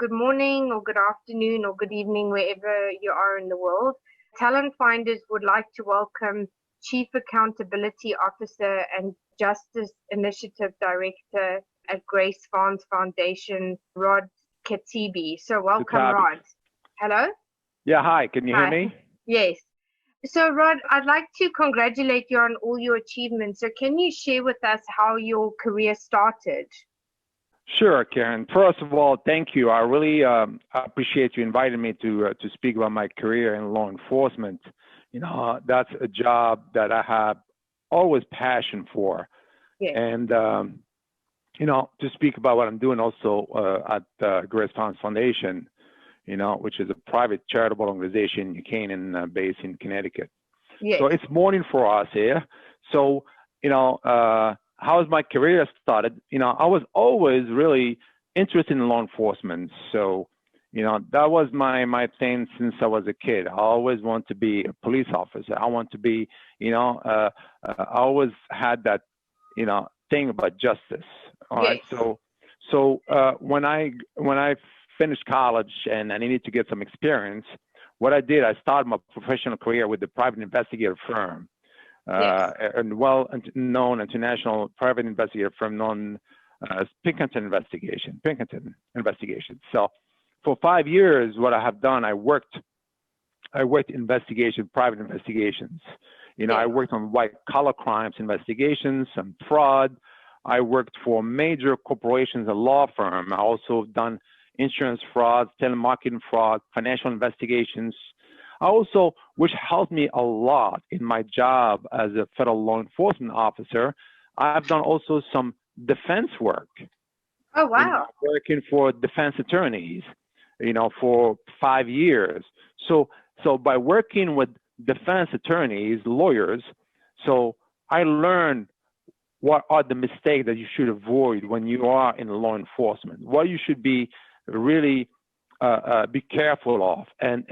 good morning or good afternoon or good evening, wherever you are in the world. Talent Finders would like to welcome Chief Accountability Officer and Justice Initiative Director at Grace Farms Foundation, Rod Khattabi. So welcome, Khattabi. Rod. Hello? Yeah, hi. Can you hear Hi. me? Yes. So, Rod, I'd like to congratulate you on all your achievements. So can you share with us how your career started? Sure, Karen. First of all, thank you. I really appreciate you inviting me to speak about my career in law enforcement. That's a job that I have always passion for. Yes. And, to speak about what I'm doing also at Grace Farms Foundation, which is a private charitable organization in New Canaan, based in Connecticut. Yes. So it's morning for us here. So, how's my career started? I was always really interested in law enforcement. So, that was my thing since I was a kid. I always want to be a police officer. I want to be, I always had that, thing about justice. All right. Yes. So when I finished college and I needed to get some experience, what I did, I started my professional career with the private investigator firm. Yes. A well-known international private investigator firm known as Pinkerton Investigation. So for 5 years, what I have done, I worked private investigations. I worked on white-collar crimes investigations, some fraud. I worked for major corporations, a law firm. I also done insurance fraud, telemarketing fraud, financial investigations. Which helped me a lot in my job as a federal law enforcement officer, I've done also some defense work. Oh, wow. Working for defense attorneys, for 5 years. So by working with defense attorneys, lawyers, so I learned what are the mistakes that you should avoid when you are in law enforcement, what you should be really be careful of, and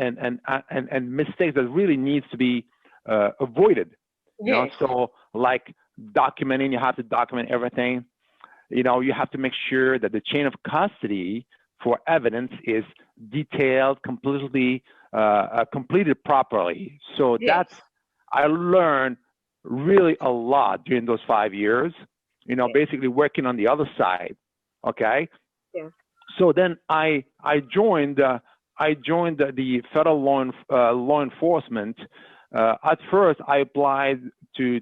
mistakes that really needs to be avoided. Yes. So like documenting, you have to document everything. You have to make sure that the chain of custody for evidence is detailed, completely completed properly. So Yes. I learned really a lot during those 5 years. Basically working on the other side. Okay. Yeah. So then I joined the federal law enforcement. At first, I applied to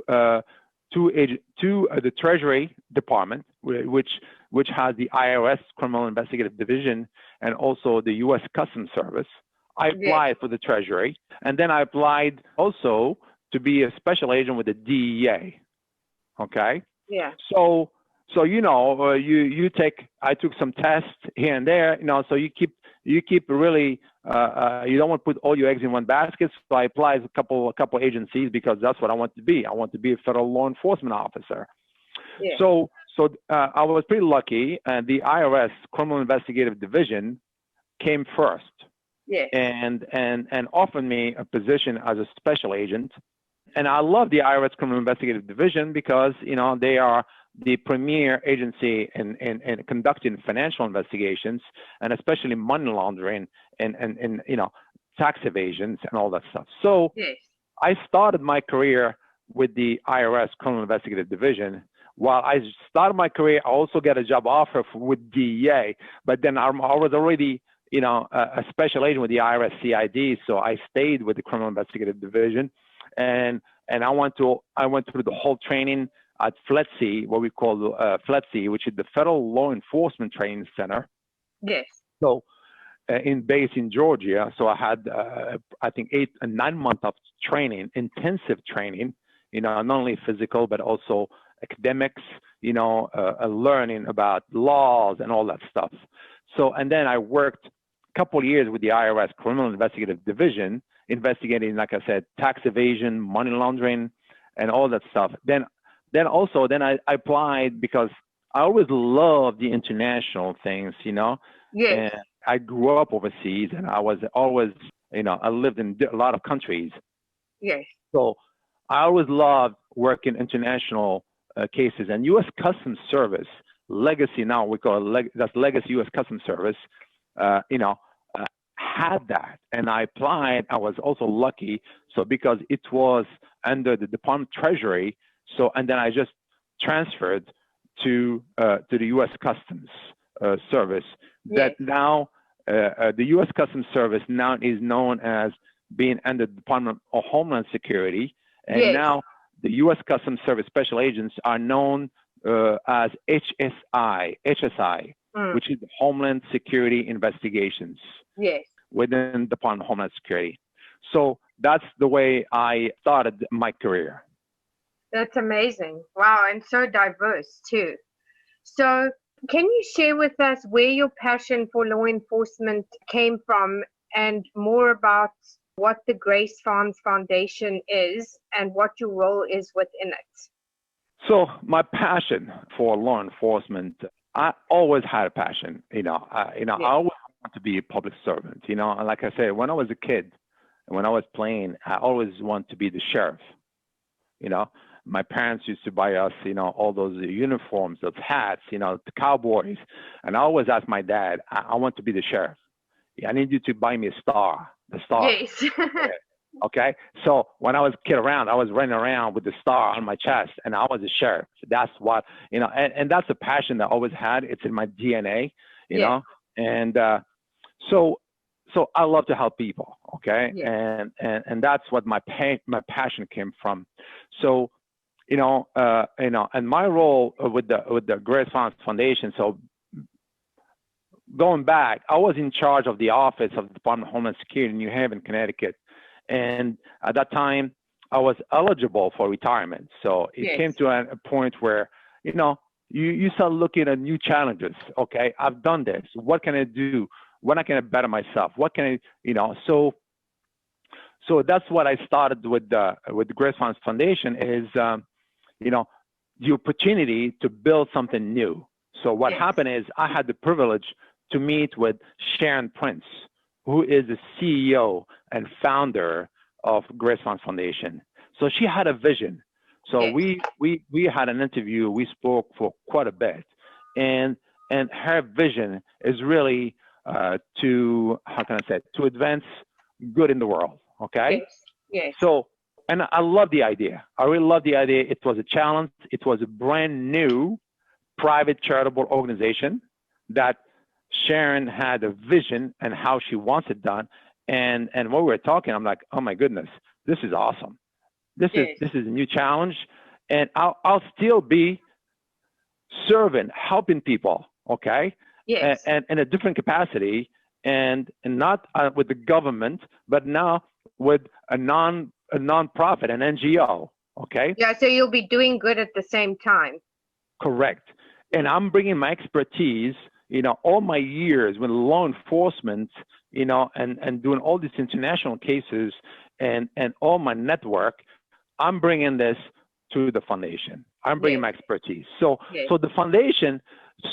the Treasury Department, which has the IRS Criminal Investigative Division and also the U.S. Customs Service. I applied for the Treasury, and then I applied also to be a special agent with the DEA. Okay. Yeah. So I took some tests here and there, so you keep really, you don't want to put all your eggs in one basket. So I applied a couple agencies because that's what I want to be. I want to be a federal law enforcement officer. Yeah. So I was pretty lucky, and the IRS Criminal Investigative Division came first. Yes. And offered me a position as a special agent. And I love the IRS Criminal Investigative Division because, they are the premier agency in conducting financial investigations, and especially money laundering and tax evasions and all that stuff. So Yes. I started my career with the IRS Criminal Investigative Division. While I started my career, I also got a job offer with DEA, but then I was already a special agent with the IRS CID, so I stayed with the Criminal Investigative Division, and I went through the whole training at FLETC, what we call FLETC, which is the Federal Law Enforcement Training Center. Yes. So, based in Georgia, so I had I think 8 and 9 months of training, intensive training, not only physical but also academics, learning about laws and all that stuff. So, and then I worked a couple of years with the IRS Criminal Investigative Division, investigating, like I said, tax evasion, money laundering, and all that stuff. Then I applied because I always loved the international things, Yes. And I grew up overseas, and I was always, I lived in a lot of countries. Yes. So I always loved working international cases, and U.S. Customs Service legacy, now we call it that's legacy U.S. Customs Service, you know, had that, and I applied. I was also lucky, so because it was under the Department of Treasury, so and then I just transferred to the U.S. Customs Service. That now the U.S. Customs Service now is known as being under the Department of Homeland Security, and now the U.S. Customs Service Special Agents are known as HSI, which is Homeland Security Investigations. Yes. Within the Department of Homeland Security. So that's the way I started my career. That's amazing. Wow, and so diverse too. So can you share with us where your passion for law enforcement came from and more about what the Grace Farms Foundation is and what your role is within it? So my passion for law enforcement, I always had a passion, I always want to be a public servant, and like I said, when I was a kid, when I was playing, I always wanted to be the sheriff, My parents used to buy us, all those uniforms, those hats, the cowboys. And I always asked my dad, I want to be the sheriff. I need you to buy me a star, the star. Yes. Okay. So when I was a kid around, I was running around with the star on my chest and I was a sheriff. That's what, and that's a passion that I always had. It's in my DNA, you know, and so I love to help people. Okay. And that's what my passion came from. So, and my role with the Grace Farms Foundation. So going back, I was in charge of the office of the Department of Homeland Security in New Haven, Connecticut. And at that time, I was eligible for retirement. So it came to a point where, you start looking at new challenges. Okay, I've done this. What can I do? When I can better myself? What can I, So that's what I started with the Grace Farms Foundation is, the opportunity to build something new. So what happened is I had the privilege to meet with Sharon Prince, who is the CEO and founder of Grace Farms Foundation. So she had a vision. So we had an interview. We spoke for quite a bit, and her vision is really to advance good in the world. Okay. Yes. So. And I love the idea. I really love the idea. It was a challenge. It was a brand new private charitable organization that Sharon had a vision and how she wants it done. And when we were talking, I'm like, oh my goodness, this is awesome. This is a new challenge. And I'll still be serving, helping people, okay? Yes. And in a different capacity and not with the government, but now with a nonprofit, an NGO, okay? Yeah, so you'll be doing good at the same time. Correct. And I'm bringing my expertise, all my years with law enforcement, and doing all these international cases and all my network, I'm bringing this to the foundation. I'm bringing my expertise. So the foundation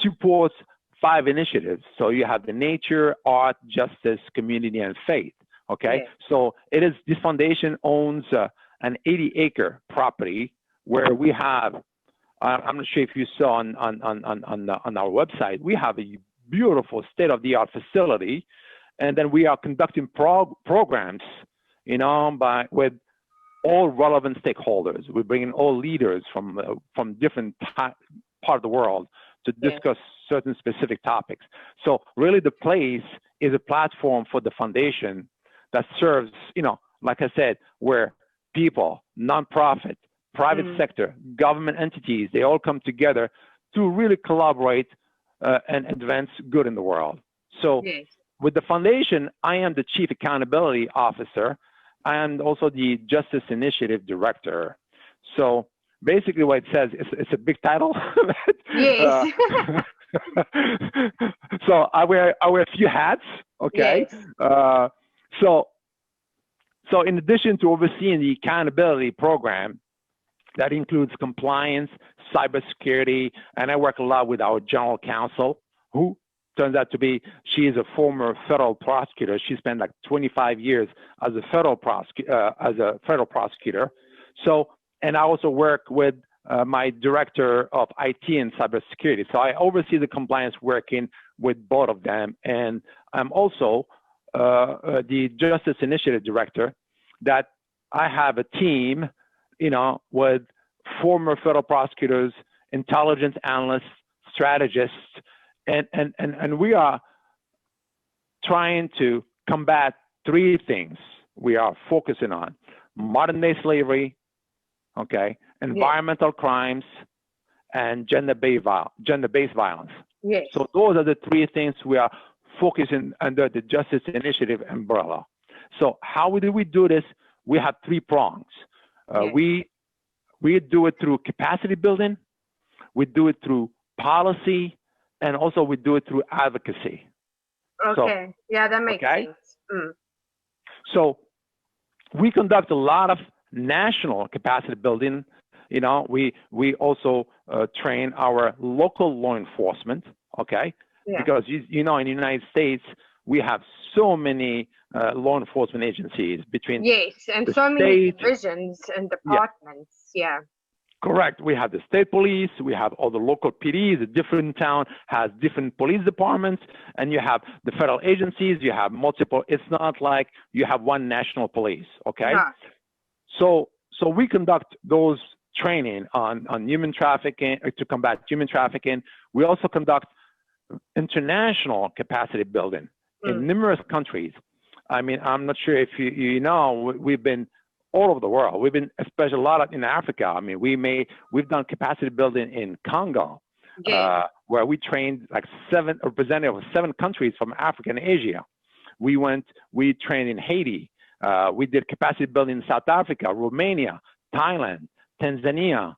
supports 5 initiatives. So you have the nature, art, justice, community, and faith. Okay, so this foundation owns an 80-acre property where we have. I'm not sure if you saw on our website. We have a beautiful state-of-the-art facility, and then we are conducting programs, with all relevant stakeholders. We're bringing all leaders from different part of the world to discuss certain specific topics. So really, the place is a platform for the foundation that serves, like I said, where people, nonprofit, private sector, government entities, they all come together to really collaborate and advance good in the world. So with the foundation, I am the Chief Accountability Officer and also the Justice Initiative Director. So basically what it says, it's a big title. Yes. So I wear a few hats, okay? Yes. So in addition to overseeing the accountability program, that includes compliance, cybersecurity, and I work a lot with our general counsel, who turns out to be, she is a former federal prosecutor. She spent like 25 years as a federal prosecutor. So, and I also work with my director of IT and cybersecurity. So I oversee the compliance working with both of them. And I'm also the Justice Initiative Director, that I have a team, with former federal prosecutors, intelligence analysts, strategists, and we are trying to combat three things we are focusing on: modern day slavery, okay, environmental crimes, and gender-based violence. Yes. So those are the three things we are focusing under the Justice Initiative umbrella. So how do we do this? We have three prongs. We do it through capacity building, we do it through policy, and also we do it through advocacy. Okay. Yeah, that makes sense. Mm. So we conduct a lot of national capacity building. We also train our local law enforcement, okay? Yeah. Because, in the United States, we have so many law enforcement agencies between and so many divisions and departments. Yeah. Correct. We have the state police, we have all the local PDs, a different town has different police departments, and you have the federal agencies, you have multiple. It's not like you have one national police, okay? No. So we conduct those training on human trafficking, to combat human trafficking. We also conduct international capacity building in numerous countries. I mean, I'm not sure if you know, we've been all over the world. We've been, especially a lot in Africa. I mean, we've done capacity building in Congo, where we trained like representatives of 7 countries from Africa and Asia. We trained in Haiti. We did capacity building in South Africa, Romania, Thailand, Tanzania,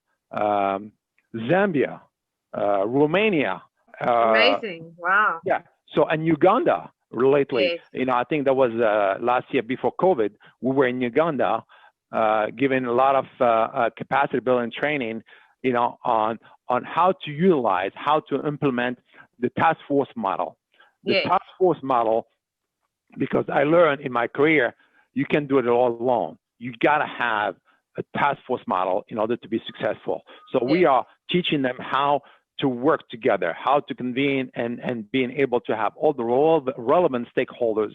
Zambia, Romania. Amazing. Wow. Yeah. So, and Uganda lately, Yes. I think that was last year before COVID, we were in Uganda, giving a lot of capacity building training, on how to utilize, how to implement the task force model. The task force model, because I learned in my career, you can do it all alone. You got to have a task force model in order to be successful. So we are teaching them how to work together, how to convene and being able to have all the relevant stakeholders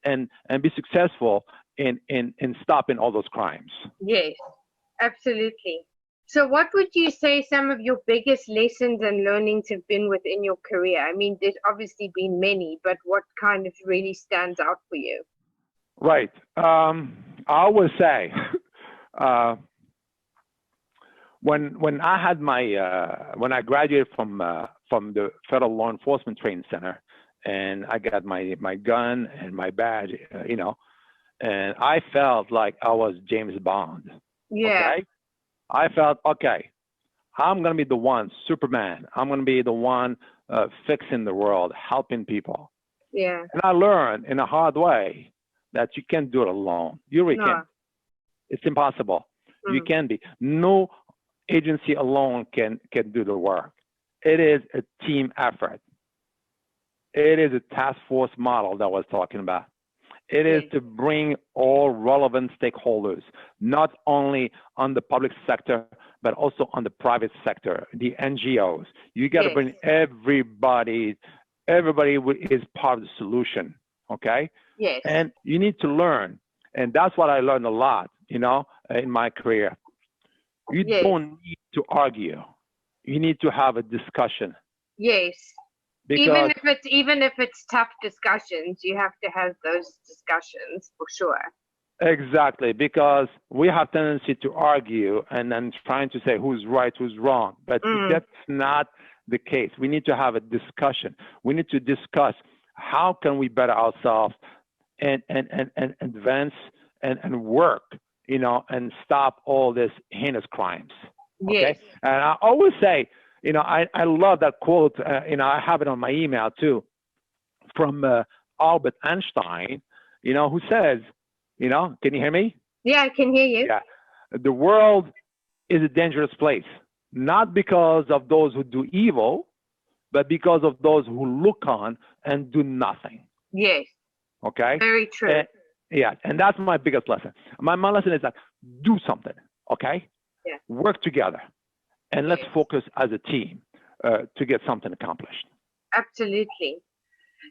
and be successful in stopping all those crimes. Yes, absolutely. So what would you say some of your biggest lessons and learnings have been within your career? I mean, there's obviously been many, but what kind of really stands out for you? Right. I always say, when I had when I graduated from the Federal Law Enforcement Training Center, and I got my gun and my badge, and I felt like I was James Bond. Yeah. Okay? I felt, okay, I'm going to be the one, Superman. I'm going to be the one fixing the world, helping people. Yeah. And I learned in a hard way that you can't do it alone. You really can't. It's impossible. You can't be. No agency alone can do the work. It is a team effort. It is a task force model that I was talking about. It is to bring all relevant stakeholders, not only on the public sector, but also on the private sector, the NGOs. You got to bring everybody. Everybody is part of the solution, okay? Yes. And you need to learn. And that's what I learned a lot, in my career. You don't need to argue. You need to have a discussion. Yes. Because even if it's tough discussions, you have to have those discussions for sure. Exactly, because we have tendency to argue and then trying to say who's right, who's wrong. But that's not the case. We need to have a discussion. We need to discuss how can we better ourselves and advance and work, and stop all this heinous crimes. Okay. Yes. And I always say, I love that quote. I have it on my email too, from Albert Einstein. Who says, can you hear me? Yeah, I can hear you. Yeah. The world is a dangerous place, not because of those who do evil, but because of those who look on and do nothing. Yes. Okay. Very true. And that's my biggest lesson. My lesson is that do something. Okay. Yeah. Work together. and let's Yes. focus as a team to get something accomplished. Absolutely.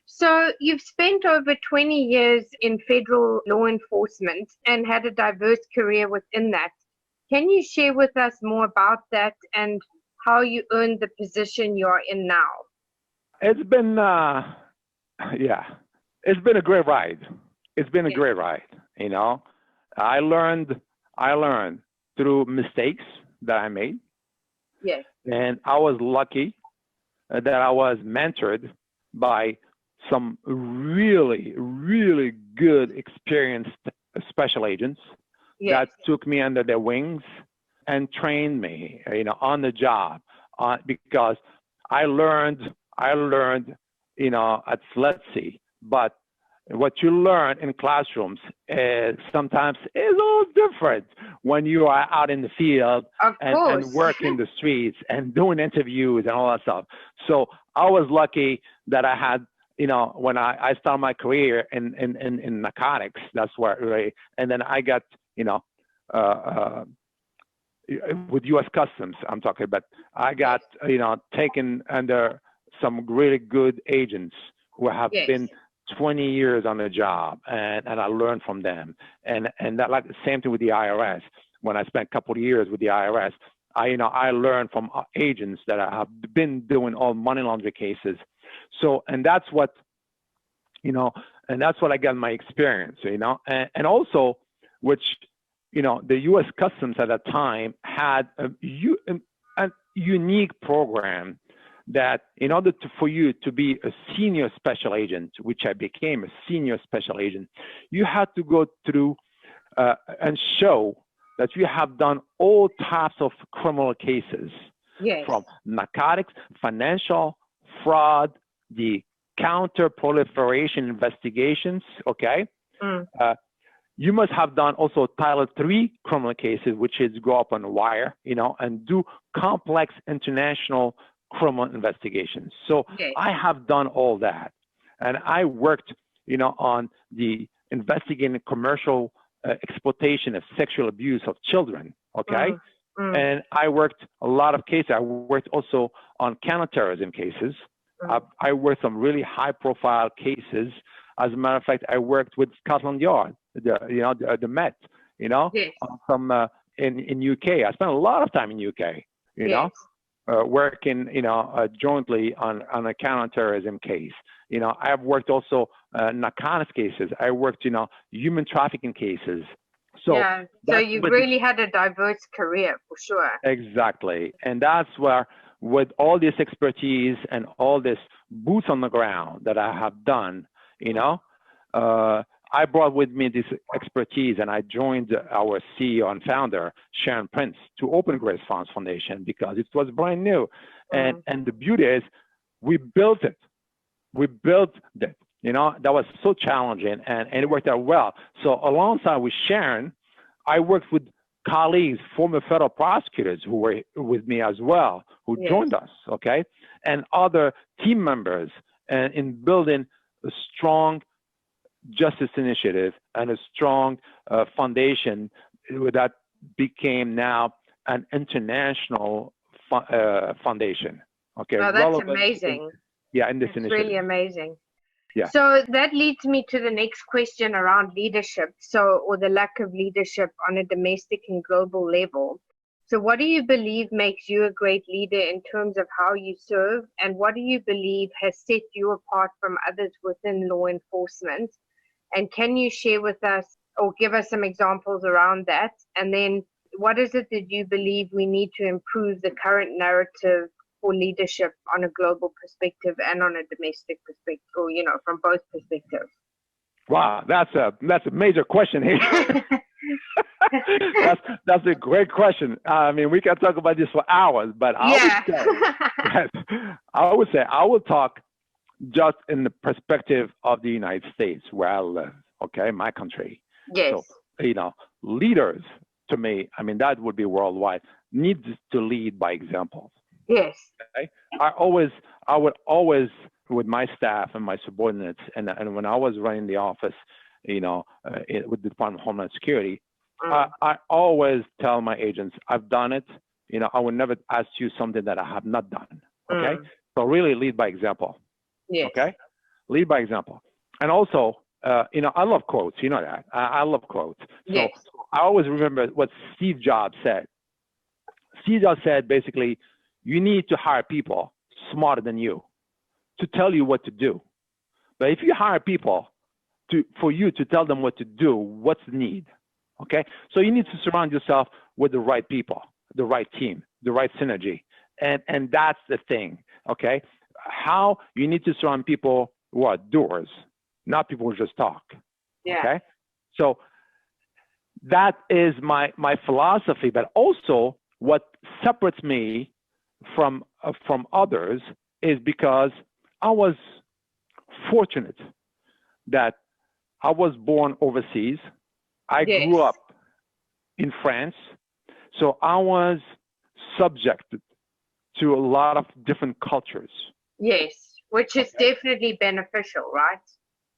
So you've spent over 20 years in federal law enforcement and had a diverse career within that. Can you share with us more about that and how you earned the position you're in now? It's been, yeah, it's been a great ride. It's been a Yes. great ride. You know, I learned through mistakes that I made, Yes. and I was lucky that I was mentored by some really, really good, experienced special agents Yes. that took me under their wings and trained me, on the job, because I learned, at SLETC, but what you learn in classrooms is sometimes is a little different when you are out in the field Of course. and work in the streets and doing interviews and all that stuff. So I was lucky that I had, when I started my career in narcotics, that's where, right? And then I got, with U.S. Customs, I'm talking about, I got, taken under some really good agents who have Yes. been 20 years on the job, and I learned from them. And that, like the same thing with the IRS. When I spent a couple of years with the IRS, I learned from agents that have been doing all money laundering cases. So, and that's what I got in my experience, and also, which, the U.S. Customs at that time had a unique program that in order for you to be a senior special agent, which I became a senior special agent, you had to go through and show that you have done all types of criminal cases, Yes. from narcotics, financial fraud, the counter-proliferation investigations, okay? Mm. You must have done also Title III criminal cases, which is go up on the wire, and do complex international criminal investigations. So Yes. I have done all that. And I worked, on the investigating commercial exploitation of sexual abuse of children, okay? And I worked a lot of cases. I worked also on counterterrorism cases. I worked some really high-profile cases. As a matter of fact, I worked with Scotland Yard, the Met, Yes. from in UK. I spent a lot of time in UK, Yes. working, jointly on a counterterrorism case. I've worked also narcotics cases. I worked, human trafficking cases. So yeah. So you've really had a diverse career for sure. Exactly. And that's where, with all this expertise and all this boots on the ground that I have done, I brought with me this expertise, and I joined our CEO and founder, Sharon Prince, to open Grace Farms Foundation because it was brand new. And the beauty is we built it. We built it. That was so challenging, and it worked out well. So alongside with Sharon, I worked with colleagues, former federal prosecutors who were with me as well, who Yes. joined us, okay? And other team members in building a strong justice initiative and a strong foundation that became now an international foundation, okay? Oh, that's amazing. In this It's initiative. really amazing. Yeah. So that leads me to the next question around leadership, or the lack of leadership on a domestic and global level. So what do you believe makes you a great leader in terms of how you serve, and what do you believe has set you apart from others within law enforcement? And can you share with us or give us some examples around that? And then what is it that you believe we need to improve the current narrative for leadership on a global perspective and on a domestic perspective, or from both perspectives? Wow, that's a major question here. that's a great question. I mean, we can talk about this for hours, but I would say I will talk just in the perspective of the United States, where I live, okay, my country. Yes. So, leaders, to me, I mean, that would be worldwide, needs to lead by example. Yes. Okay? I would always, with my staff and my subordinates, and when I was running the office, with the Department of Homeland Security, I always tell my agents, I've done it, I would never ask you something that I have not done. Okay. So really lead by example. Yes. Okay. Lead by example. And also, I love quotes. You know that. I love quotes. So Yes. I always remember what Steve Jobs said. Steve Jobs said basically, you need to hire people smarter than you to tell you what to do. But if you hire people for you to tell them what to do, what's the need? Okay. So you need to surround yourself with the right people, the right team, the right synergy. And that's the thing. Okay. How you need to surround people who are doers, not people who just talk. Yeah. Okay. So that is my philosophy, but also what separates me from others is because I was fortunate that I was born overseas. I grew up in France, so I was subjected to a lot of different cultures. Yes, which is definitely beneficial, right?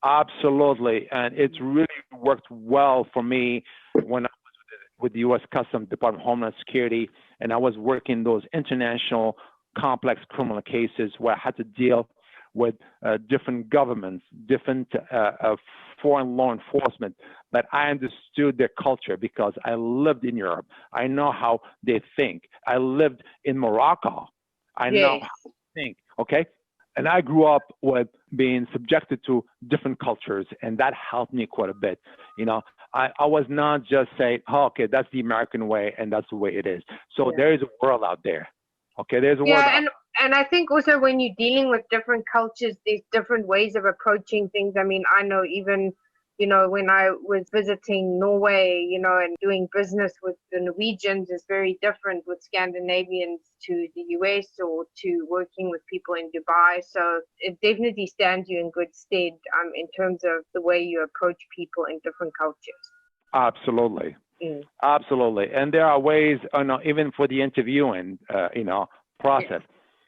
Absolutely, and it's really worked well for me when I was with the U.S. Customs Department of Homeland Security, and I was working those international complex criminal cases where I had to deal with different governments, different foreign law enforcement, but I understood their culture because I lived in Europe. I know how they think. I lived in Morocco. I know how they think, okay? And I grew up with being subjected to different cultures, and that helped me quite a bit. I was not just saying, oh, okay, that's the American way, and that's the way it is. So there is a world out there. Okay, there's a world out there. And I think also when you're dealing with different cultures, there's different ways of approaching things. I mean, I know even, when I was visiting Norway, and doing business with the Norwegians is very different with Scandinavians to the US or to working with people in Dubai. So it definitely stands you in good stead in terms of the way you approach people in different cultures. Absolutely. Absolutely. And there are ways, even for the interviewing, process.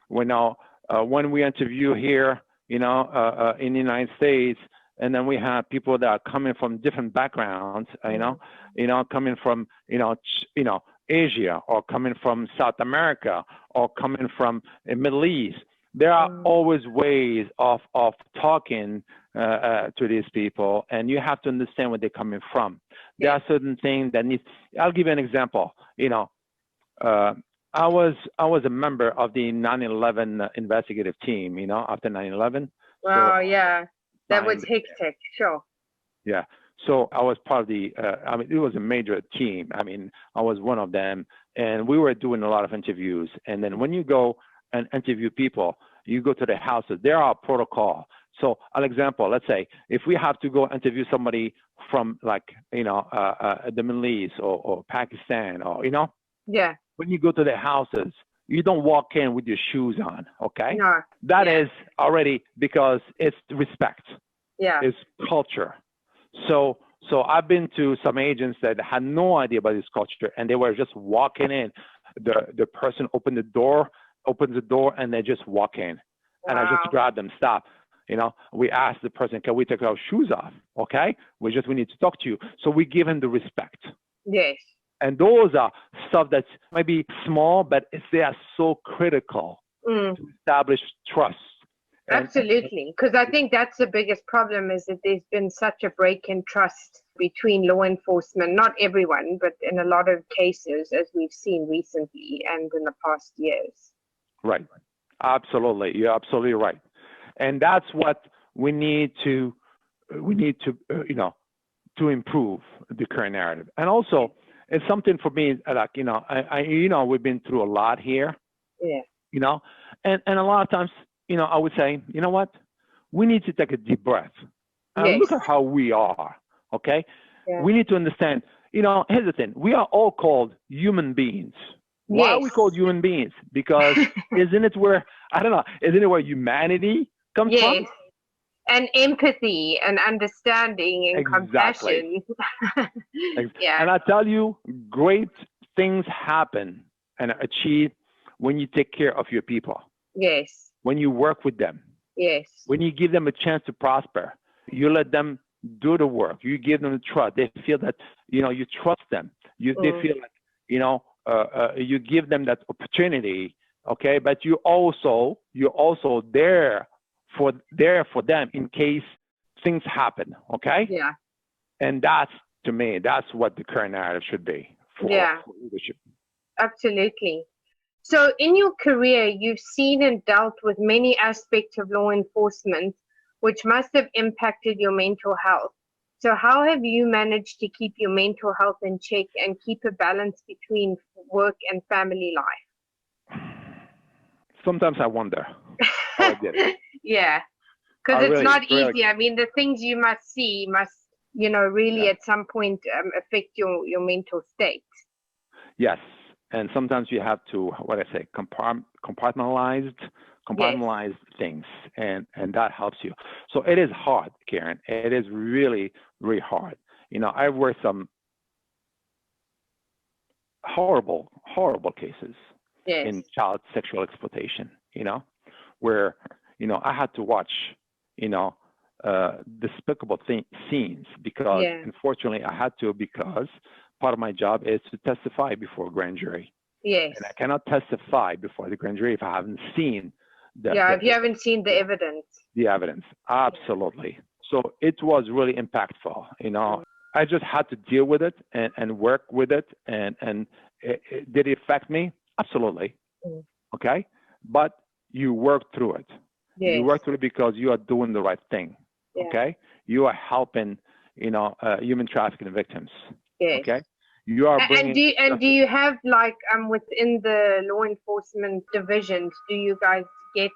When we interview here, in the United States, and then we have people that are coming from different backgrounds, coming from, Asia or coming from South America or coming from the Middle East. There are always ways of talking to these people, and you have to understand where they're coming from. There are certain things that I'll give you an example. I was a member of the 9/11 investigative team, after 9/11. Wow, yeah. That was hectic, sure. Yeah. So I was part of it was a major team. I was one of them, and we were doing a lot of interviews. And then when you go and interview people, you go to their houses. There are protocol. So, an example, let's say if we have to go interview somebody from the Middle East or Pakistan or, Yeah. When you go to their houses, you don't walk in with your shoes on, okay? No. That is already because it's respect. Yeah. It's culture. So I've been to some agents that had no idea about this culture, and they were just walking in. The person opens the door, and they just walk in. And I just grabbed them, stop. We asked the person, can we take our shoes off? Okay? We need to talk to you. So we give him the respect. Yes. And those are stuff that's maybe small, but they are so critical to establish trust. Absolutely. Because I think that's the biggest problem is that there's been such a break in trust between law enforcement, not everyone, but in a lot of cases, as we've seen recently and in the past years. Right. Absolutely. You're absolutely right. And that's what we need to improve the current narrative. And also, it's something for me, we've been through a lot here. Yeah. And a lot of times, I would say, you know what? We need to take a deep breath. Look at how we are, okay? Yeah. We need to understand, here's the thing. We are all called human beings. Why are we called human beings? Because isn't it where humanity comes from? And empathy and understanding and compassion. Yeah. And I tell you, great things happen and achieve when you take care of your people. Yes. When you work with them. Yes. When you give them a chance to prosper. You let them do the work. You give them the trust. They feel that, you trust them. They feel like, you give them that opportunity, okay? But you're also there for them in case things happen, okay? Yeah. And that's, to me, that's what the current narrative should be for leadership. Absolutely. So in your career, you've seen and dealt with many aspects of law enforcement, which must have impacted your mental health. So how have you managed to keep your mental health in check and keep a balance between work and family life? Sometimes I wonder how I did it. Yeah, because it's really, not easy. Really, I mean, the things you must see must, really at some point affect your mental state. Yes, and sometimes you have to, compartmentalize things, and that helps you. So it is hard, Karen. It is really, really hard. I've worked some horrible cases in child sexual exploitation, where, I had to watch, despicable scenes because unfortunately I had to, because part of my job is to testify before a grand jury. Yes. And I cannot testify before the grand jury if I haven't seen if you haven't seen the evidence. The evidence, absolutely. So it was really impactful. I just had to deal with it and work with it. And did it affect me? Absolutely. Okay. But you work through it. Yes. You work through it because you are doing the right thing. Yeah. Okay. You are helping, human trafficking victims. Yes. Okay. You are bringing. And do you have within the law enforcement divisions, do you guys get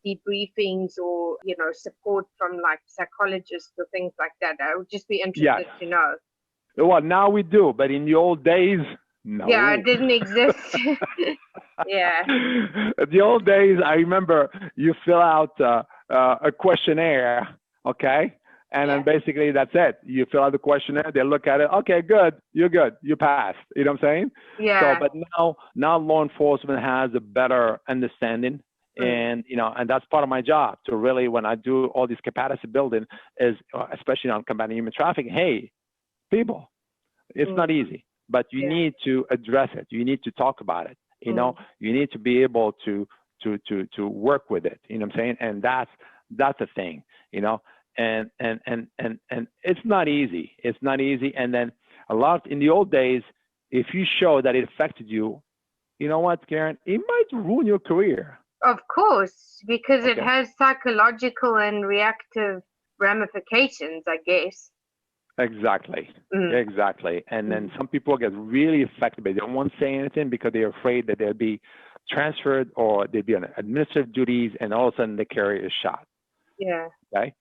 debriefings or support from psychologists or things like that? I would just be interested to know. Well, now we do, but in the old days, no. Yeah, it didn't exist. Yeah. The old days, I remember you fill out a questionnaire, okay? And then basically that's it. You fill out the questionnaire, they look at it, okay, good, you're good, you passed. You know what I'm saying? Yeah. So, but now law enforcement has a better understanding. And, and that's part of my job to really, when I do all this capacity building, is especially on combating human trafficking, hey, people, it's not easy, but you need to address it. You need to talk about it. You need to be able to work with it. You know what I'm saying? And that's the thing, and it's not easy. It's not easy. And then in the old days, if you show that it affected you, you know what, Karen, it might ruin your career. Of course, because it has psychological and reactive ramifications, I guess. Exactly. Exactly. And then some people get really affected, but they don't want to say anything because they're afraid that they'll be transferred or they'll be on administrative duties, and all of a sudden the career is shot. Yeah. Okay.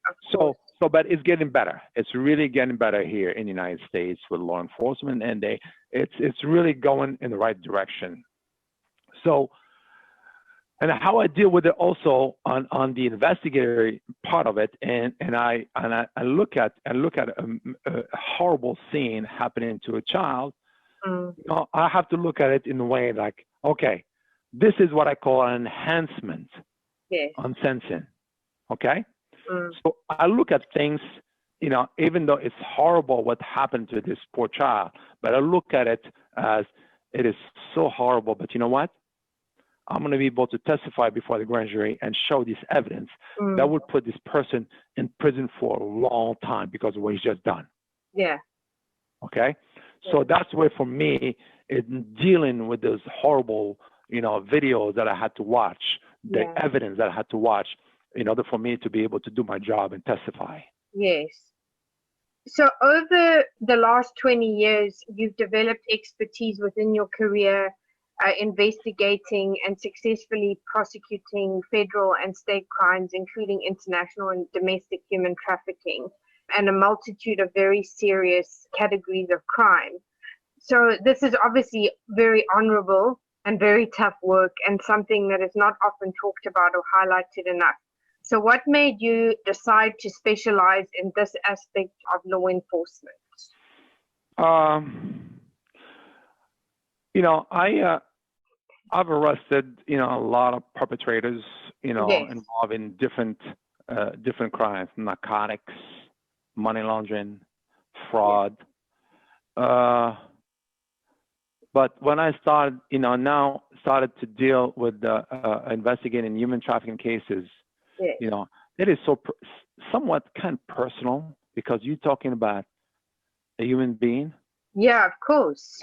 But it's getting better. It's really getting better here in the United States with law enforcement, and it's really going in the right direction. So, and how I deal with it also on the investigatory part of it, and I look at a horrible scene happening to a child. I have to look at it in a way like, okay, this is what I call an enhancement on sentencing. Okay. So I look at things, even though it's horrible what happened to this poor child, but I look at it as it is so horrible. But you know what? I'm going to be able to testify before the grand jury and show this evidence that would put this person in prison for a long time because of what he's just done. Yeah. Okay. So that's where, for me, in dealing with those horrible, videos that I had to watch, the evidence that I had to watch, in order for me to be able to do my job and testify. Yes. So over the last 20 years, you've developed expertise within your career, investigating and successfully prosecuting federal and state crimes, including international and domestic human trafficking, and a multitude of very serious categories of crime. So this is obviously very honorable and very tough work, and something that is not often talked about or highlighted enough. So what made you decide to specialize in this aspect of law enforcement? I've arrested, a lot of perpetrators, involved in different crimes, narcotics, money laundering, fraud. But when I started, now started to deal with investigating human trafficking cases, Yes. it is somewhat kind of personal because you're talking about a human being. Yeah, of course.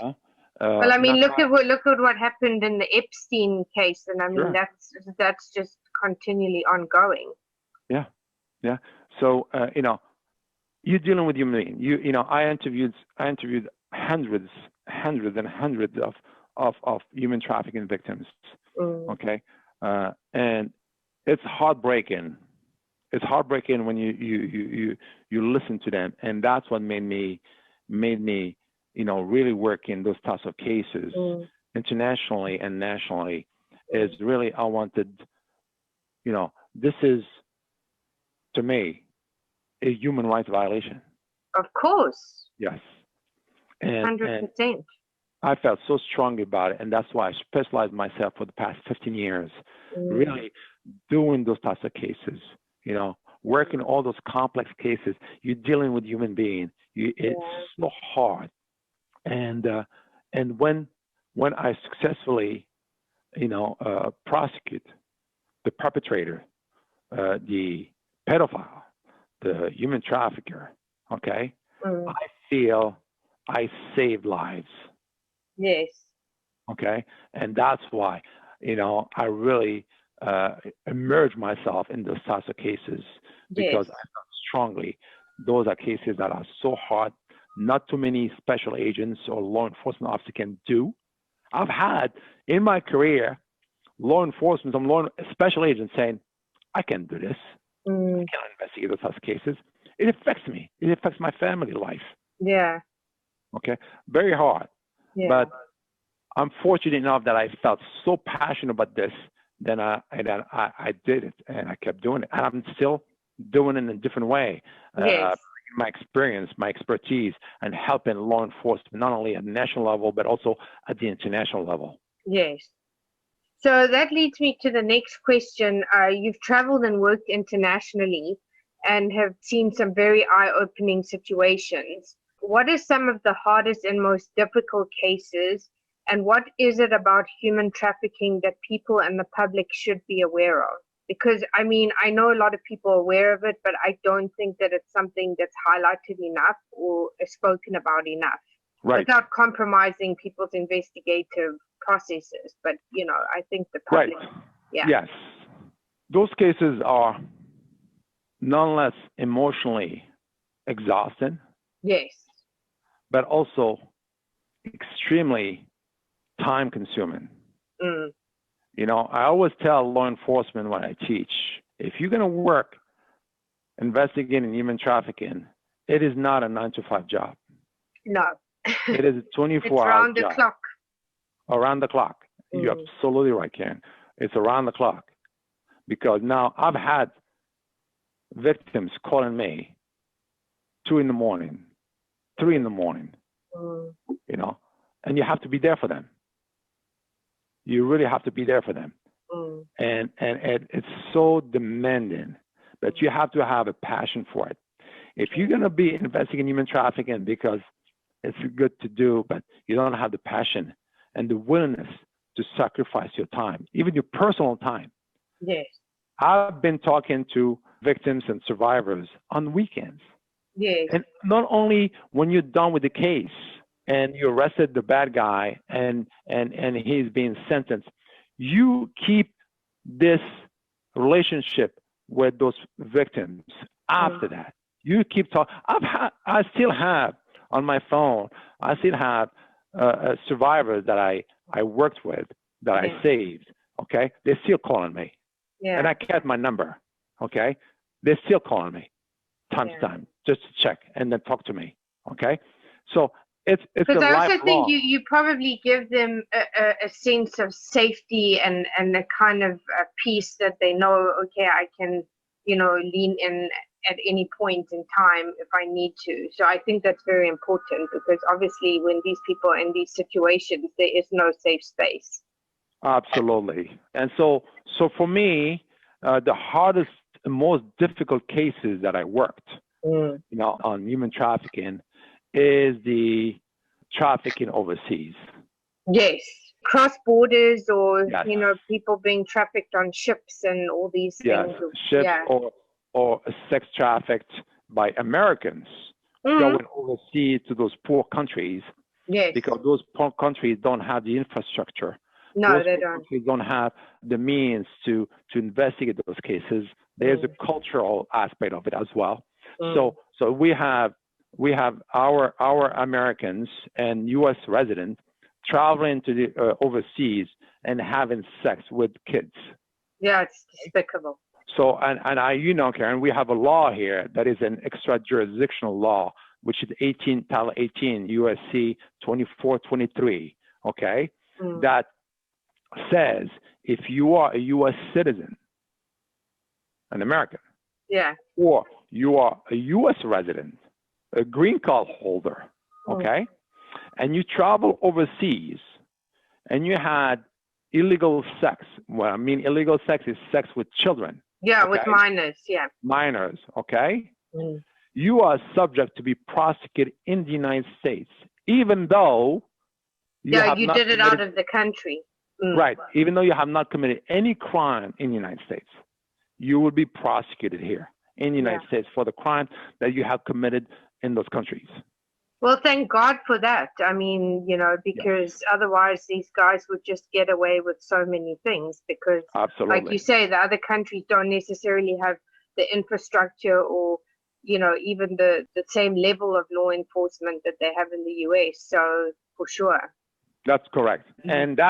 Well, I mean, look at what happened in the Epstein case, and I mean that's just continually ongoing. Yeah. So you're dealing with human being. I interviewed hundreds and hundreds of human trafficking victims. Okay, and it's heartbreaking. It's heartbreaking when you listen to them, and that's what made me really work in those types of cases internationally and nationally. Is really I wanted, this is to me a human rights violation. Of course. Yes. And 100%. I felt so strongly about it, and that's why I specialized myself for the past 15 years, really doing those types of cases. Working all those complex cases. You're dealing with human beings. It's so hard. And when I successfully, prosecute the perpetrator, the pedophile, the human trafficker, okay, I feel I saved lives. Yes. Okay, and that's why, I really immerse myself in those types of cases because I felt strongly those are cases that are so hard. Not too many special agents or law enforcement officers can do. I've had in my career law enforcement, some special agents saying, "I can't do this. I can't investigate those types of cases. It affects me. It affects my family life." Yeah. Okay, very hard. Yeah. But I'm fortunate enough that I felt so passionate about this, then I did it, and I kept doing it, and I'm still doing it in a different way. Yes. My experience, my expertise, and helping law enforcement not only at the national level but also at the international level. Yes. So that leads me to the next question. You've traveled and worked internationally and have seen some very eye-opening situations. What are some of the hardest and most difficult cases, and what is it about human trafficking that people and the public should be aware of? Because, I mean, I know a lot of people are aware of it, but I don't think that it's something that's highlighted enough or spoken about enough. Right. Without compromising people's investigative processes. But, I think the public... Right. Yeah. Yes. Those cases are nonetheless emotionally exhausting. Yes. But also extremely time-consuming. I always tell law enforcement when I teach, if you're going to work investigating human trafficking, it is not a 9-to-5 job. No. It is a 24-hour around job. The clock. Around the clock. You're absolutely right, Karen. It's around the clock. Because now I've had victims calling me 2 in the morning, 3 in the morning, and you have to be there for them. You really have to be there for them. And it's so demanding that you have to have a passion for it. If you're going to be investigating human trafficking because it's good to do, but you don't have the passion and the willingness to sacrifice your time, even your personal time. Yes. I've been talking to victims and survivors on weekends. Yes. And not only when you're done with the case and you arrested the bad guy and he's being sentenced, you keep this relationship with those victims after that. You keep talking. I still have on my phone, I still have survivors that I worked with, that I saved, okay? They're still calling me. Yeah. And I kept my number, okay? They're still calling me time to time just to check and then talk to me, okay? So it's a lifelong. Because I also think you probably give them a sense of safety and a kind of peace that they know, okay, I can, lean in at any point in time if I need to. So I think that's very important because obviously when these people are in these situations, there is no safe space. Absolutely. And so for me, the hardest and most difficult cases that I worked, on human trafficking is the trafficking overseas. Yes. Cross borders or, Yes. people being trafficked on ships and all these Yes, things. ships Yeah. or sex trafficked by Americans Mm. going overseas to those poor countries Yes. because those poor countries don't have the infrastructure. No, Those they poor don't. countries don't have the means to investigate those cases. There's a cultural aspect of it as well. Mm. So we have our Americans and U.S. residents traveling to the overseas and having sex with kids. Yeah, it's despicable. So, and Karen, we have a law here that is an extra-jurisdictional law, which is Title 18 USC 2423, okay, that says if you are a U.S. citizen, an American, Yeah. or you are a U.S. resident, a green card holder, okay, and you travel overseas and you had illegal sex. Well, I mean, illegal sex is sex with children. Yeah, okay? with minors, yeah. Minors, okay? You are subject to be prosecuted in the United States, even though you have not did it committed, out of the country. right, even though you have not committed any crime in the United States, you will be prosecuted here in the United States for the crime that you have committed in those countries. Well, thank God for that. I mean, because otherwise these guys would just get away with so many things because, Absolutely. like you say, the other countries don't necessarily have the infrastructure or, even the same level of law enforcement that they have in the US. So, for sure. That's correct. And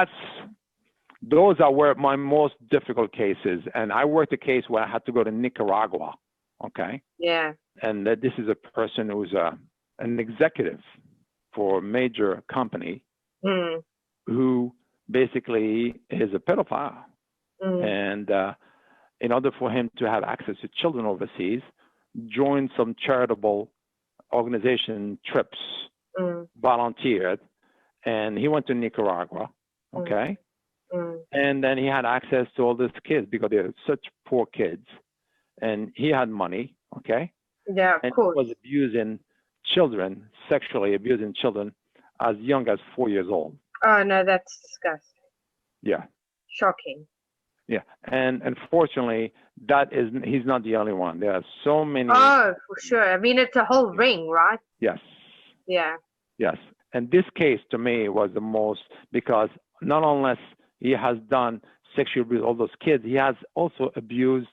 those are where my most difficult cases. And I worked a case where I had to go to Nicaragua, okay? Yeah. And this is a person who's an executive for a major company who basically is a pedophile. And in order for him to have access to children overseas, joined some charitable organization trips, volunteered, and he went to Nicaragua, okay? And then he had access to all these kids because they're such poor kids. And he had money, okay? Yeah, of course. He was abusing children, sexually abusing children as young as 4 years old. Oh, no, that's disgusting. Yeah. Shocking. Yeah. And unfortunately, he's not the only one. There are so many. Oh, for sure. I mean, it's a whole ring, right? Yes. Yeah. Yes. And this case to me was the most, because not only he has done sexual abuse all those kids, he has also abused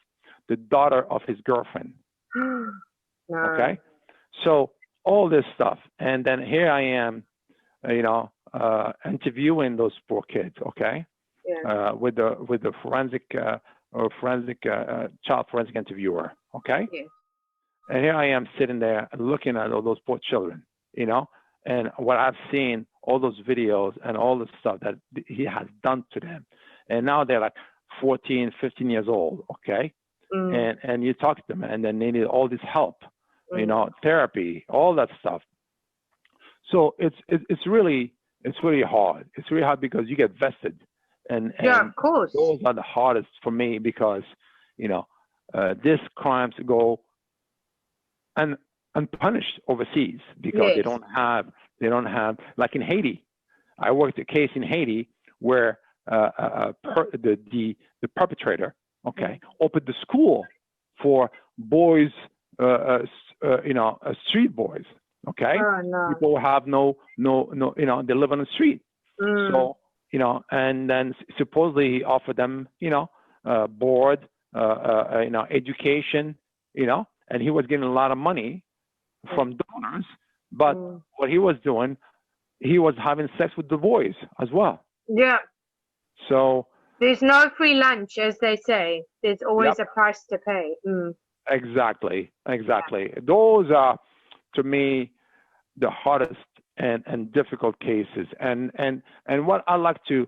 the daughter of his girlfriend. No. Okay? So all this stuff. And then here I am, interviewing those poor kids, okay? Yeah. With the child forensic interviewer, okay? Yeah. And here I am sitting there looking at all those poor children, and what I've seen, all those videos and all the stuff that he has done to them. And now they're like 14, 15 years old, okay? And you talk to them, and then they need all this help, therapy, all that stuff. So it's really hard. It's really hard because you get vested, and of course, those are the hardest for me because these crimes go unpunished overseas because they don't have like in Haiti. I worked a case in Haiti where the perpetrator, okay, opened the school for boys, street boys. Okay, people who have no, they live on the street. So, and then supposedly he offered them, board, education, and he was getting a lot of money from donors. But what he was doing, he was having sex with the boys as well. Yeah. So there's no free lunch, as they say. There's always a price to pay. Exactly. Those are, to me, the hardest and difficult cases. And what I like the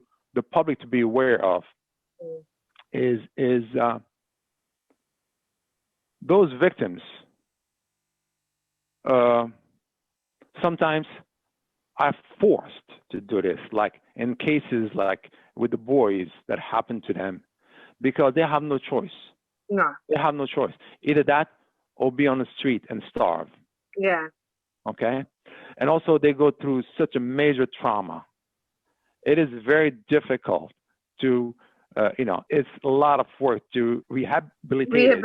public to be aware of is those victims. Sometimes are forced to do this, like in cases like with the boys that happened to them, because they have no choice. No. They have no choice. Either that or be on the street and starve. Yeah. Okay? And also they go through such a major trauma. it is very difficult to, it's a lot of work to rehabilitate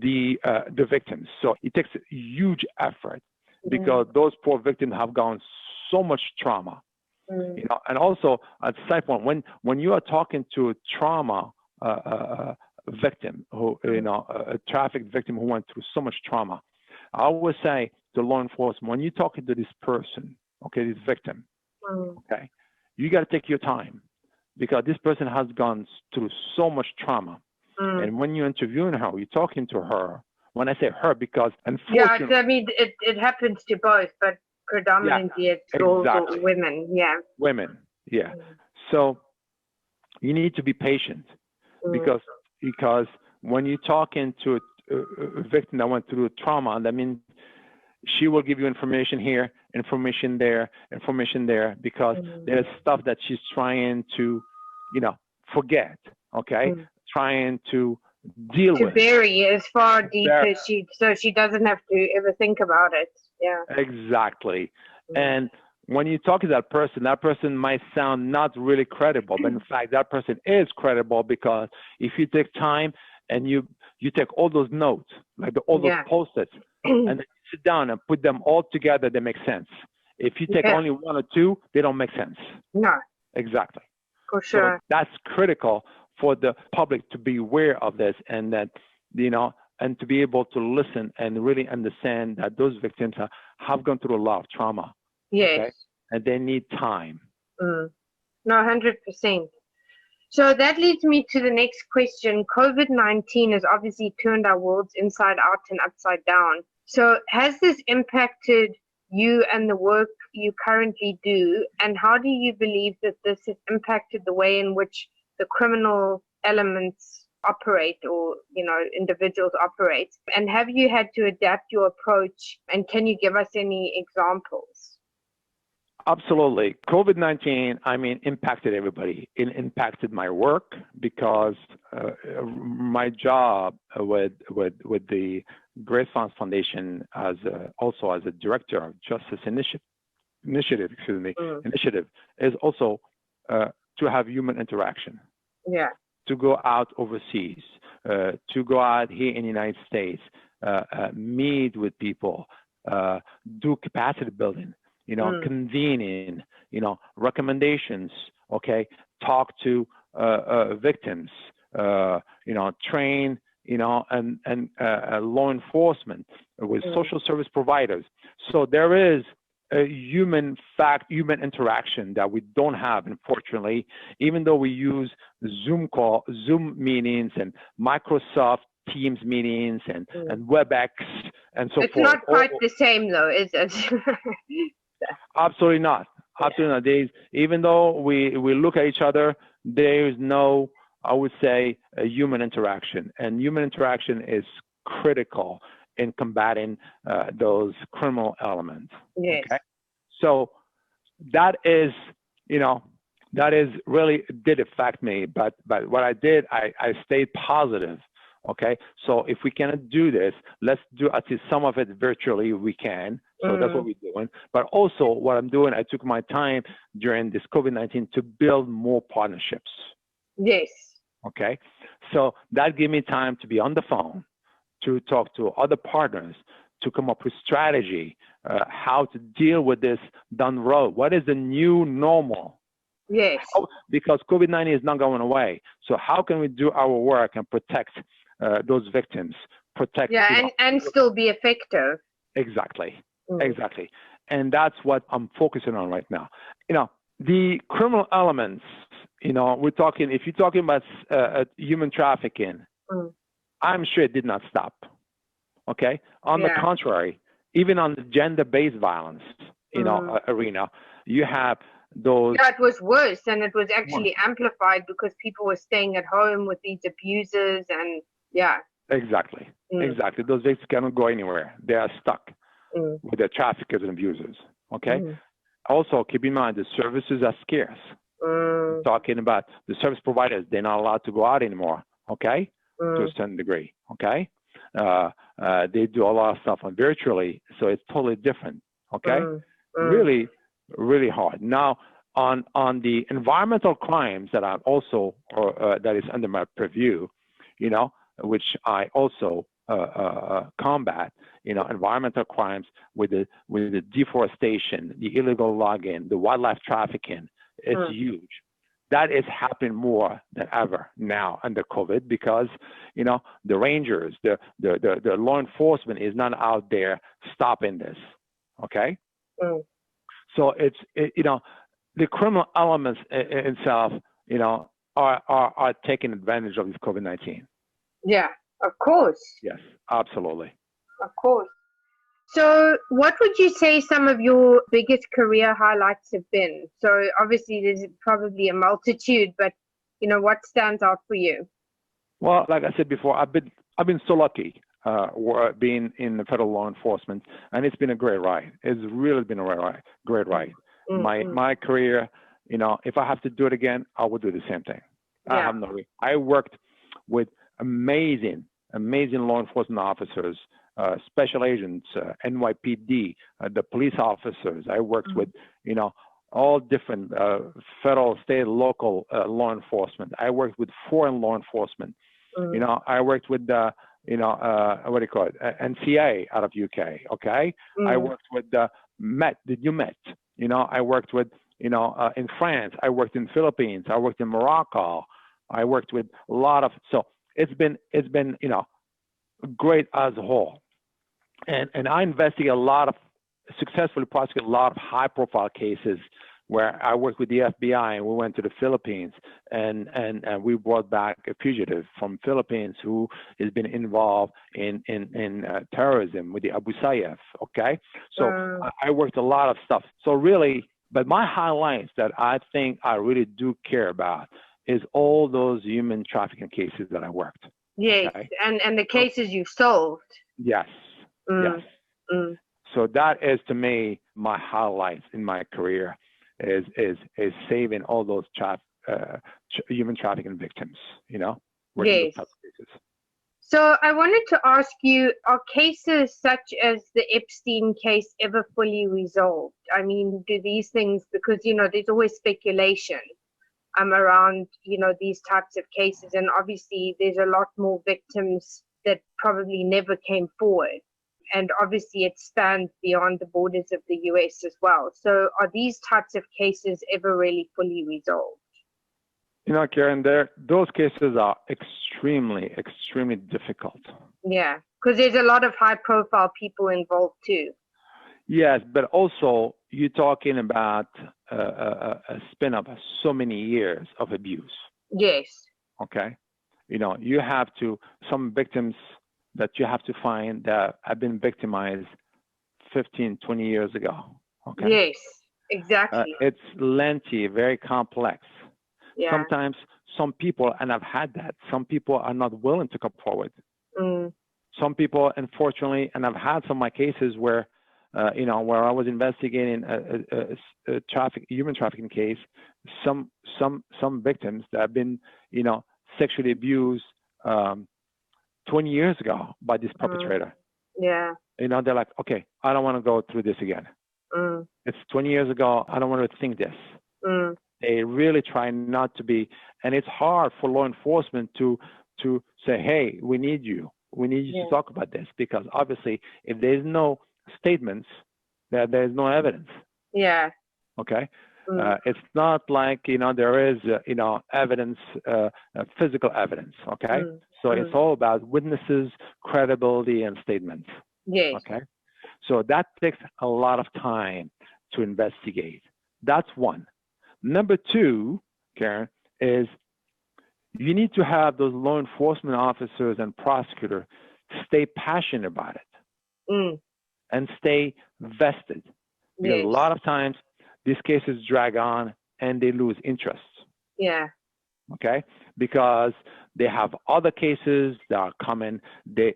the victims. So it takes huge effort because those poor victims have gone so much trauma. And also at the side point, when you are talking to a trauma victim who, a trafficked victim who went through so much trauma, I always say to law enforcement, when you're talking to this person, okay, this victim, okay, you got to take your time because this person has gone through so much trauma. And when you're interviewing her, you're talking to her. When I say her, because unfortunately, I mean it happens to both, but predominantly it's girls or women. Women, So you need to be patient because when you're talking to a victim that went through trauma, that means she will give you information here, information there, because there's stuff that she's trying to, forget, okay? Trying to deal with. To bury as far deep as so she doesn't have to ever think about it. Yeah. Exactly. And when you talk to that person might sound not really credible, but in fact, that person is credible because if you take time and you take all those notes, like all those post-its, and then you sit down and put them all together, they make sense. If you take only one or two, they don't make sense. No. Exactly. For sure. So that's critical for the public to be aware of this, and that, and to be able to listen and really understand that those victims have gone through a lot of trauma. Yes. Okay? And they need time. No, 100%. So that leads me to the next question. COVID-19 has obviously turned our worlds inside out and upside down. So has this impacted you and the work you currently do? And how do you believe that this has impacted the way in which the criminal elements operate, or, individuals operate? And have you had to adapt your approach? And can you give us any examples? Absolutely. COVID-19, impacted everybody. It impacted my work because my job with the Grace Funds Foundation also as a director of Justice Initiative is also to have human interaction. Yeah. To go out overseas, to go out here in the United States, meet with people, do capacity building. Convening, recommendations, okay, talk to victims, train, and law enforcement with social service providers. So there is a human interaction that we don't have, unfortunately, even though we use Zoom meetings and Microsoft Teams meetings and WebEx and so forth. It's not quite the same though, is it? Absolutely not. Absolutely not. Even though we look at each other, there is no, I would say, a human interaction. And human interaction is critical in combating those criminal elements. Yes. Okay? So that is really did affect me. But what I did, I stayed positive. Okay, so if we cannot do this, let's do at least some of it virtually. We can. So that's what we're doing. But also what I'm doing, I took my time during this COVID-19 to build more partnerships. Yes. Okay, so that gave me time to be on the phone, to talk to other partners, to come up with strategy, how to deal with this down the road. What is the new normal? Yes. Because COVID-19 is not going away. So how can we do our work and protect those victims? And still be effective. Exactly. Exactly. And that's what I'm focusing on right now. The criminal elements, we're talking, if you're talking about human trafficking, I'm sure it did not stop. Okay. On the contrary, even on the gender-based violence, arena, you have those. Yeah, it was worse, and it was actually amplified because people were staying at home with these abusers, and Exactly. Exactly. Those victims cannot go anywhere. They are stuck with their traffickers and abusers. Okay. Also, keep in mind the services are scarce. Talking about the service providers, they're not allowed to go out anymore. Okay. To a certain degree. Okay. They do a lot of stuff virtually, so it's totally different. Okay. Really, really hard. Now, on the environmental crimes that are also that is under my purview, which I also combat, environmental crimes with the deforestation, the illegal logging, the wildlife trafficking. It's huge. That is happening more than ever now under COVID because, the rangers, the law enforcement is not out there stopping this. Okay. So the criminal elements itself, are taking advantage of this COVID-19. Yeah, of course. Yes, absolutely. Of course. So what would you say some of your biggest career highlights have been? So obviously there's probably a multitude, but what stands out for you? Well, like I said before, I've been so lucky being in the federal law enforcement, and it's been a great ride. It's really been a great ride. My career, if I have to do it again, I would do the same thing. I have no way. I worked with amazing law enforcement officers, special agents, NYPD, the police officers. I worked with, all different federal, state, local law enforcement. I worked with foreign law enforcement. I worked with what do you call it? NCA out of UK. Okay. I worked with Met. Did you Met? I worked with, in France. I worked in Philippines. I worked in Morocco. I worked with a lot of. So it's been great as a whole. And I successfully prosecuted a lot of high-profile cases where I worked with the FBI and we went to the Philippines and we brought back a fugitive from Philippines who has been involved in terrorism with the Abu Sayyaf. Okay, so I worked a lot of stuff. So really, but my highlights that I think I really do care about is all those human trafficking cases that I worked. Yes, okay? and the cases you solved. Yes. Yes. So that is, to me, my highlights in my career is saving all those human trafficking victims, working yes. with tough cases. So I wanted to ask you, are cases such as the Epstein case ever fully resolved? I mean, do these things, because, there's always speculation around, these types of cases, and obviously there's a lot more victims that probably never came forward. And obviously it spans beyond the borders of the US as well. So are these types of cases ever really fully resolved? Karen, those cases are extremely, extremely difficult. Yeah, because there's a lot of high-profile people involved too. Yes, but also you're talking about a span of so many years of abuse. Yes. Okay. You have some victims that you have to find that have been victimized 15, 20 years ago. Okay. Yes, exactly. It's lengthy, very complex. Yeah. Sometimes some people, and I've had that, some people are not willing to come forward. Some people, unfortunately, and I've had some of my cases where, where I was investigating a human trafficking case, some victims that have been, sexually abused 20 years ago by this perpetrator. Yeah. They're like, okay, I don't want to go through this again. It's 20 years ago. I don't want to think this. They really try not to be, and it's hard for law enforcement to say, hey, we need you. We need you to talk about this, because obviously if there's no statements, there's no evidence. Yeah. Okay. It's not like, there is, evidence, physical evidence. Okay. So it's all about witnesses, credibility, and statements. Yes. Okay. So that takes a lot of time to investigate. That's one. Number two, Karen, is you need to have those law enforcement officers and prosecutors stay passionate about it and stay vested. Because a lot of times these cases drag on and they lose interest. Yeah. Okay? Because they have other cases that are coming. They,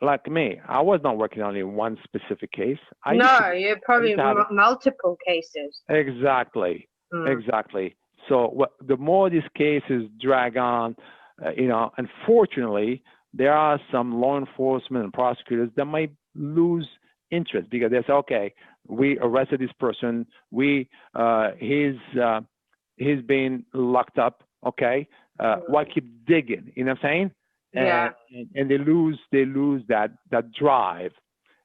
like me, I was not working on only one specific case. You're probably multiple cases. Exactly. Exactly. So the more these cases drag on, unfortunately, there are some law enforcement and prosecutors that might lose interest because they say, okay, We arrested this person. He's been locked up. Okay. Why keep digging? You know what I'm saying? Yeah. And they lose that drive.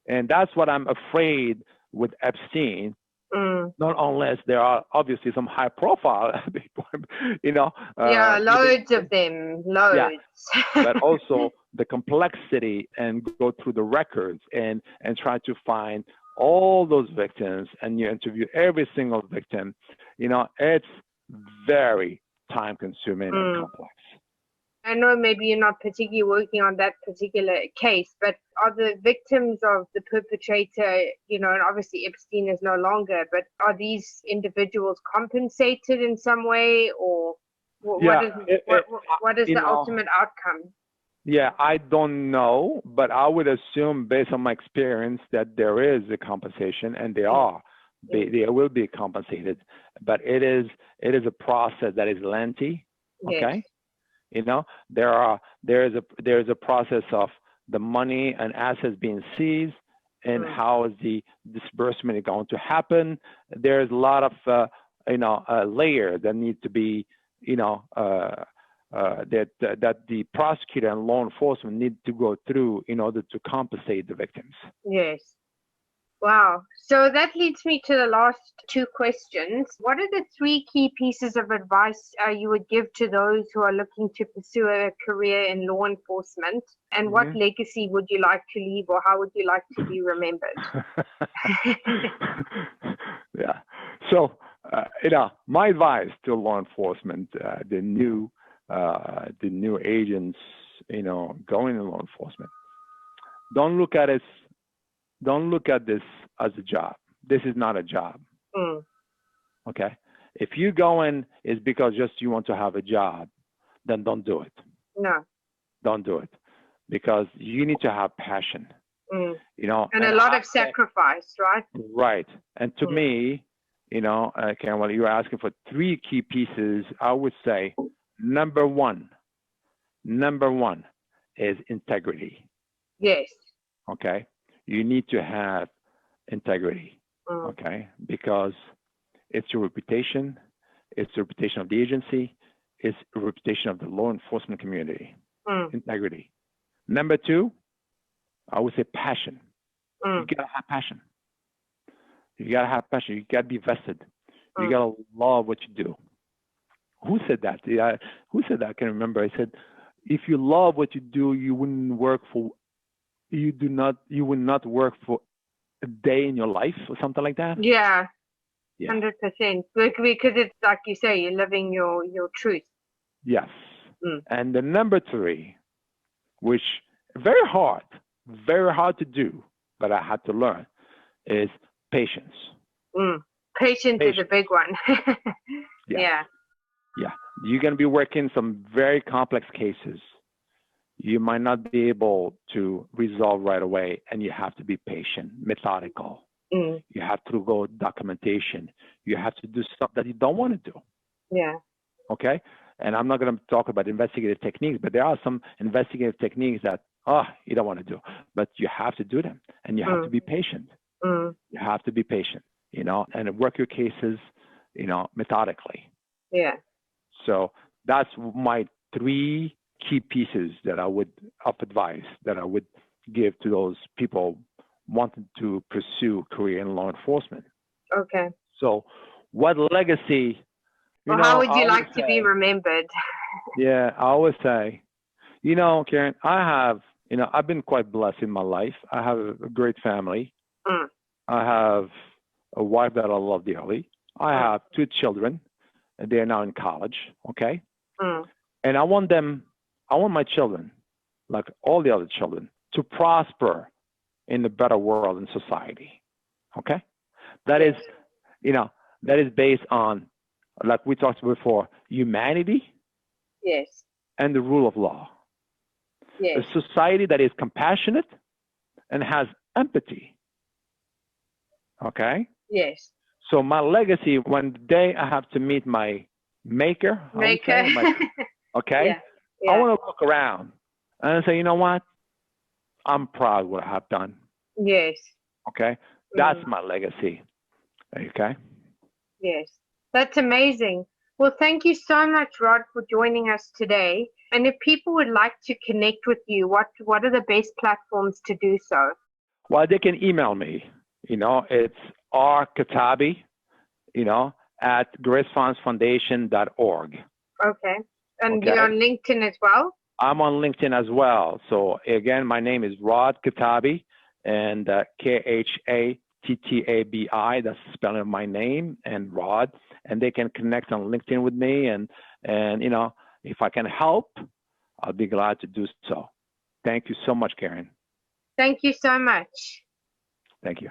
And that's what I'm afraid with Epstein. Not unless there are obviously some high profile people, you know. Yeah, loads of them, loads. Yeah, but also the complexity and go through the records and try to find all those victims, and you interview every single victim. You know, it's very time consuming and complex. I know maybe you're not particularly working on that particular case, but are the victims of the perpetrator, you know, and obviously Epstein is no longer, but are these individuals compensated in some way, or what is the ultimate outcome? Yeah, I don't know, but I would assume based on my experience that there is a compensation, and they will be compensated, but it is a process that is lengthy. Okay. Yes. You know, there is a process of the money and assets being seized, and how is the disbursement going to happen. There's a lot of layers that need to be, that the prosecutor and law enforcement need to go through in order to compensate the victims. Yes. Wow. So that leads me to the last two questions. What are the three key pieces of advice you would give to those who are looking to pursue a career in law enforcement? And what legacy would you like to leave, or how would you like to be remembered? Yeah. So, my advice to law enforcement, the new agents, going in law enforcement, don't look at this as a job. This is not a job. Okay? If you go in is because just you want to have a job, then don't do it. No. Don't do it. Because you need to have passion. And a lot of sacrifice, right? Right. And to me, Karen, you were asking for three key pieces. I would say number one is integrity. Yes. Okay? You need to have integrity, okay? Because it's your reputation, it's the reputation of the agency, it's the reputation of the law enforcement community. Integrity. Number two, I would say passion. You gotta have passion. You gotta have passion. You gotta be vested. You gotta love what you do. Who said that? Who said that? I can remember. I said, if you love what you do, you wouldn't work for. You would not work for a day in your life or something like that. Yeah. 100%. Because it's like you say, you're living your truth. Yes. And the number three, which very hard to do, but I had to learn, is patience. Patience is a big one. Yeah. You're going to be working some very complex cases. You might not be able to resolve right away, and you have to be patient, methodical. You have to go documentation. You have to do stuff that you don't want to do. Yeah. Okay? And I'm not going to talk about investigative techniques, but there are some investigative techniques that, you don't want to do. But you have to do them, and you have to be patient. You have to be patient, and work your cases, methodically. Yeah. So that's my three key pieces that I would advise that I would give to those people wanting to pursue career in law enforcement. Okay. So what legacy? How would you like to be remembered? Yeah, I always say, Karen, I have, I've been quite blessed in my life. I have a great family. I have a wife that I love dearly. I have two children, and they are now in college. Okay. And I want my children, like all the other children, to prosper in a better world and society. Okay? That is based on, like we talked before, humanity. Yes. And the rule of law. Yes. A society that is compassionate and has empathy. Okay? Yes. So my legacy, one day I have to meet my maker. Okay? Yeah. I want to look around and say, you know what? I'm proud of what I have done. Yes. Okay? That's my legacy. Okay. Yes, that's amazing. Well, thank you so much, Rod, for joining us today. And if people would like to connect with you, what are the best platforms to do so? Well, they can email me. It's rkhattabi, at gracefarmsfoundation.org. Okay. And Okay. you're on LinkedIn as well? I'm on LinkedIn as well. So again, my name is Rod Khattabi, and Khattabi. That's the spelling of my name, and Rod. And they can connect on LinkedIn with me, and if I can help, I'll be glad to do so. Thank you so much, Karen. Thank you so much. Thank you.